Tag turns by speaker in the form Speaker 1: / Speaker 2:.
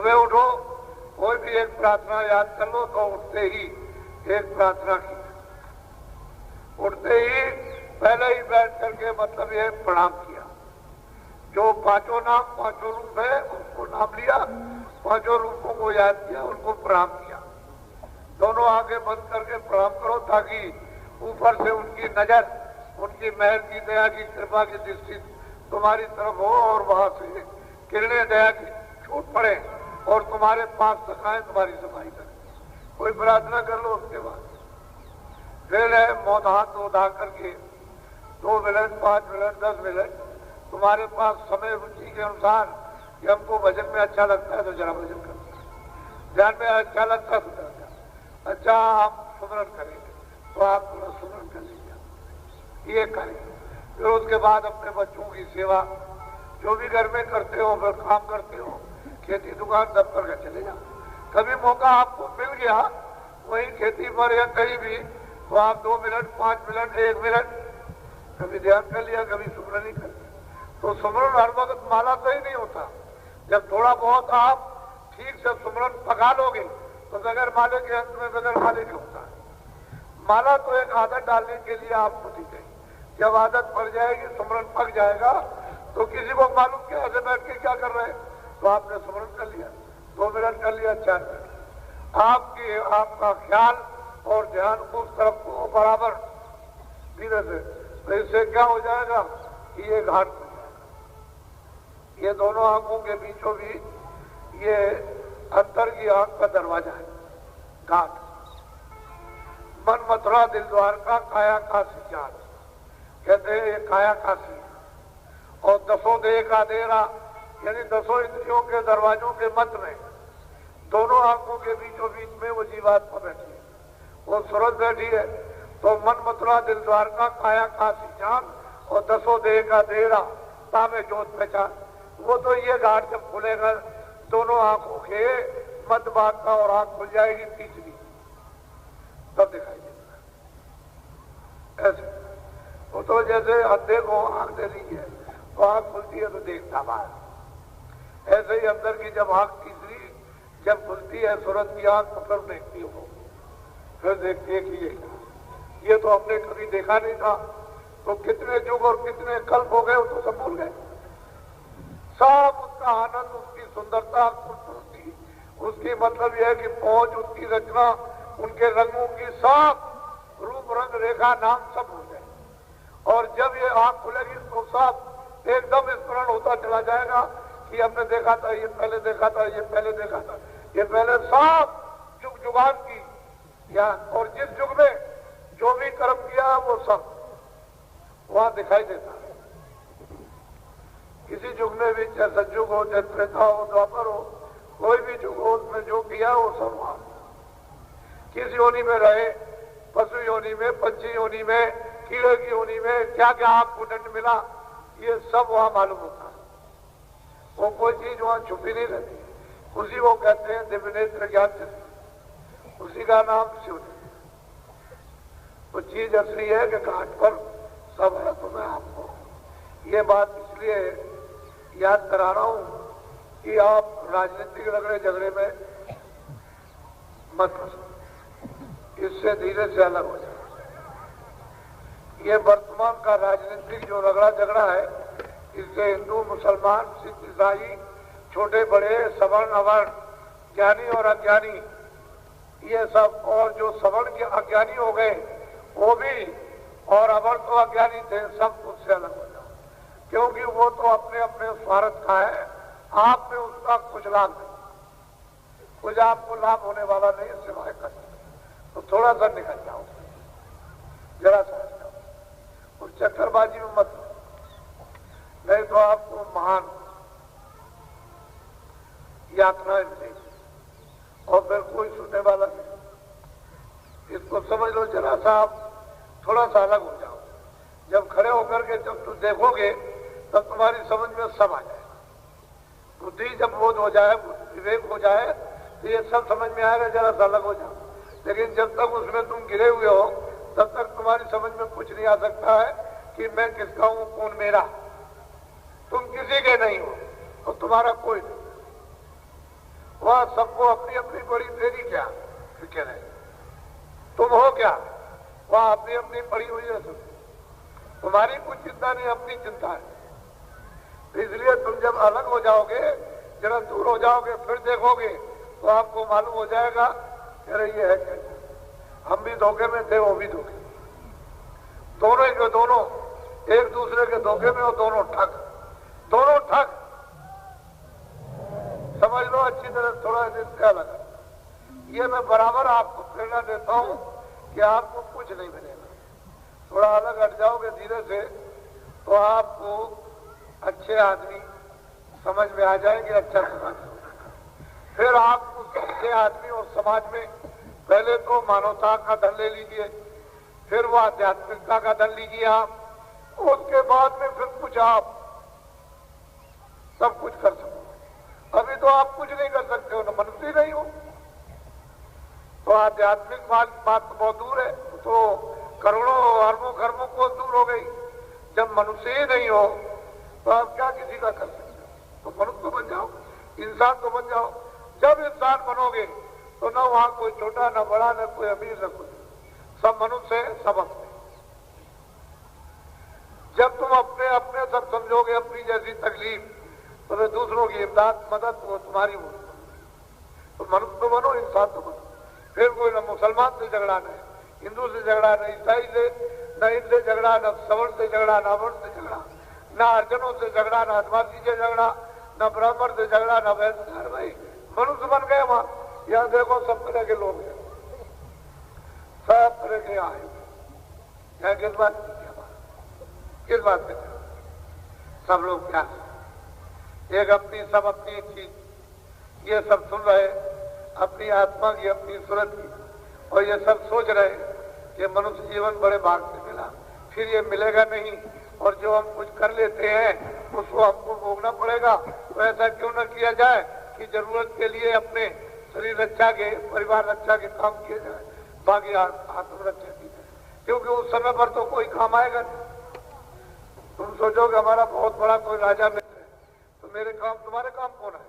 Speaker 1: सुबह उठो, कोई भी एक प्रार्थना याद कर लो, तो उठते ही एक प्रार्थना की, उठते ही पहले ही बैठ करके मतलब ये प्रणाम किया। जो पांचों नाम पांचों रूप है उसको नाम लिया, पांचों रूपों को याद किया, उनको प्रणाम किया। दोनों आंखें बंद करके प्रणाम करो, ताकि ऊपर से उनकी नजर, उनकी मेहर की, दया की, कृपा की दृष्टि तुम्हारी तरफ हो और वहां से किरणें दया की छूट पड़े और तुम्हारे पास सखाएं, तुम्हारी सफाई करें। कोई प्रार्थना कर लो। उसके बाद फिर है मौन हाथ उठा करके 2 मिनट, 5 मिनट, 10 मिनट तुम्हारे पास समय रुचि के अनुसार, कि हमको भजन में अच्छा लगता है तो जरा भजन करते हैं, ध्यान में अच्छा लगता है तो करते, अच्छा आप सुमरण करेंगे तो आप थोड़ा सुमरण कर लीजिए, ये करेंगे। फिर उसके बाद अपने बच्चों की सेवा, जो भी घर में करते हो, फिर काम करते हो, खेती दुकान दफ्तर का चले जाओ। कभी मौका आपको मिल गया वहीं खेती पर या कहीं भी, तो आप 2 मिनट, 5 मिनट, 1 मिनट कभी ध्यान कर लिया, कभी सुमरण ही कर लिया। तो सुमरण हर वक्त माला तो ही नहीं होता। जब थोड़ा बहुत आप ठीक से सुमरण पका लोगे तो बगैर माले के अंत में बगैर माले के होता है। माला तो एक आदत डालने के लिए आपको दी गई। जब आदत पड़ जाएगी, सुमरण पक जाएगा, तो किसी को मालूम क्या ऐसे बैठ के क्या कर रहे हैं, तो आपने सुमरण कर लिया, 2 मिनट कर लिया, 4 मिनट, आपका ख्याल और ध्यान उस तरफ को बराबर धीरे से, तो इससे क्या हो जाएगा कि ये घाट हो जाएगा। ये दोनों आंखों के बीचों बीच ये अंतर की आंख का दरवाजा है, घाट। मन मथुरा दिल द्वारका काया काशी जात, कहते हैं ये काया काशी है। और 10 देह का देरा, यानी 10 इंद्रियों के दरवाजों के मध्य में, दोनों आंखों के बीचों बीच में वो जीवात्मा बैठी है, वो सूरज बैठी है। तो मन मथुरा दिल द्वारका काया काशी जान, और 10 देह का देरा तामे जोत पहचान। वो तो ये घाट जब खुलेगा, दोनों आंखों के मध्य भाग का, और आंख खुल जाएगी तीसरी, तब दिखाई देगा। ऐसे वो तो जैसे अंधे को आंख दे दी है तो आंख खुलती है तो देखता बाहर, ऐसे ही अंदर की जब आंख तीसरी जब खुलती है, सूरज की आंख तो फिर देखती हो, फिर देखती है कि ये तो हमने कभी देखा नहीं था। तो कितने युग और कितने कल्प हो गए, वो तो सब भूल गए। सब उसका आनंद, उसकी सुंदरता, खूबसूरती, उसकी मतलब यह है कि पहुंच, उसकी रचना, उनके रंगों की सब रूप रंग रेखा नाम सब भूल गए। और जब ये आंख खुलेगी तो सब एकदम स्मरण होता चला जाएगा कि हमने देखा था, ये पहले देखा था, ये पहले देखा था, ये पहले सब जुग जुगान की या, और जिस युग में जो भी कर्म किया वो सब वहां दिखाई देता है। किसी युग में भी, चाहे सतयुग हो, चाहे त्रेता हो, द्वापर हो, कोई भी युग हो, उसमें जो किया वो सब वहां। किस योनि में रहे, पशु योनि में, पंछी योनि में, कीड़े की योनि में, क्या क्या आपको दंड मिला, ये सब वहां मालूम होता है। वो कोई चीज वहां छुपी नहीं रहती। उसी को कहते हैं दिव्य नेत्र ज्ञान, उसी का नाम शिव। वो चीज असली है कि घाट पर सब है। तो मैं आपको ये बात इसलिए याद करा रहा हूं कि आप राजनीतिक लड़ाई झगड़े में मत फंसो, इससे धीरे से अलग हो जाए। ये वर्तमान का राजनीतिक जो रगड़ा झगड़ा है, इससे हिंदू, मुसलमान, सिख, ईसाई, छोटे बड़े, सवर्ण अवर्ण, ज्ञानी और अज्ञानी, ये सब, और जो सवर्ण के अज्ञानी हो गए वो भी, और अवर्ण तो अज्ञानी थे, सब उससे अलग हो जाओ। क्योंकि वो तो अपने अपने स्वार्थ का है, आप में उसका कुछ लाभ नहीं, कुछ आपको लाभ होने वाला नहीं, सिवाय कष्ट। तो थोड़ा सा निकल जाओ, जरा सा उस चक्करबाजी में मत, नहीं तो आपको महान यात्राएं मिलेगी और फिर कोई सुनने वाला नहीं। इसको समझ लो, जरा सा आप थोड़ा सा अलग हो जाओ। जब खड़े होकर के जब तुम देखोगे तब तुम्हारी समझ में सब आ जाएगा। बुद्धि जब बोध हो जाए, विवेक हो जाए, तो ये सब समझ में आएगा, जरा सा अलग हो जाओ। लेकिन जब तक उसमें तुम गिरे हुए हो तब तक तुम्हारी समझ में कुछ नहीं आ सकता है कि मैं किसका हूं, कौन मेरा। तुम किसी के नहीं हो और तुम्हारा कोई नहीं। वह सबको अपनी अपनी बड़ी तेरी क्या फिक्र है, तुम हो क्या, वह अपनी अपनी पड़ी हुई है, तुम्हारी कुछ चिंता नहीं, अपनी चिंता है। तो इसलिए तुम जब अलग हो जाओगे, जरा दूर हो जाओगे, फिर देखोगे तो आपको मालूम हो जाएगा कि अरे ये है कैसे, हम भी धोखे में थे, वो भी धोखे, दोनों के दोनों एक दूसरे के धोखे में, और दोनों ठग, दोनों ठग। समझ लो अच्छी तरह, थोड़ा दिन से अलग। ये मैं बराबर आपको प्रेरणा देता हूं कि आपको कुछ नहीं मिलेगा, थोड़ा अलग हट जाओगे धीरे से तो आपको अच्छे आदमी समझ में आ जाएंगे, अच्छा समाज। फिर आप उस अच्छे आदमी और समाज में पहले तो मानवता का धन ले लीजिए, फिर वो आध्यात्मिकता का धन लीजिए आप, उसके बाद में फिर कुछ आप सब कुछ कर सको। अभी तो आप कुछ नहीं कर सकते हो, ना मनुष्य नहीं हो, तो आध्यात्मिक बात तो बहुत दूर है, तो करोड़ों अरबों खरबों को दूर हो गई। जब मनुष्य ही नहीं हो तो आप क्या किसी का कर सकते हो, तो मनुष्य तो बन जाओ, इंसान तो बन जाओ। जब इंसान बनोगे तो न वहां कोई छोटा, न बड़ा, न कोई अमीर, न कोई, सब मनुष्य है, सब अपने। जब तुम अपने अपने सब समझोगे, अपनी जैसी तकलीफ, तो वे दूसरों की इमदाद मदद वो तुम्हारी हो, तो मनुष्य तो बनो, इंसान तो बनो। फिर कोई न मुसलमान से झगड़ा, न हिंदू से झगड़ा, न ईसाई से, न इनसे झगड़ा, न सवर्ण से झगड़ा, न अवर्ण से झगड़ा, न अर्जनों से झगड़ा, न आदिवासी से झगड़ा, न ब्राह्मण से झगड़ा, न वैश्य। भाई मनुष्य बन गए वहां। यहाँ देखो सब तरह के लोग हैं, सब तरह के आए। यहाँ किस बात किस बात पे सब लोग क्या, एक अपनी, सब अपनी चीज, ये सब सुन रहे अपनी आत्मा की, अपनी सूरत की, और ये सब सोच रहे कि मनुष्य जीवन बड़े भाग से मिला, फिर ये मिलेगा नहीं, और जो हम कुछ कर लेते हैं उसको हमको भोगना पड़ेगा। तो ऐसा क्यों न किया जाए कि जरूरत के लिए अपने शरीर रक्षा के, परिवार रक्षा के काम किए जाए, बाकी आत्मरक्षा की जाए, क्योंकि उस समय पर तो कोई काम आएगा नहीं। तुम सोचोगे हमारा बहुत बड़ा कोई राजा मिल है, तो मेरे काम, तुम्हारे काम कौन है?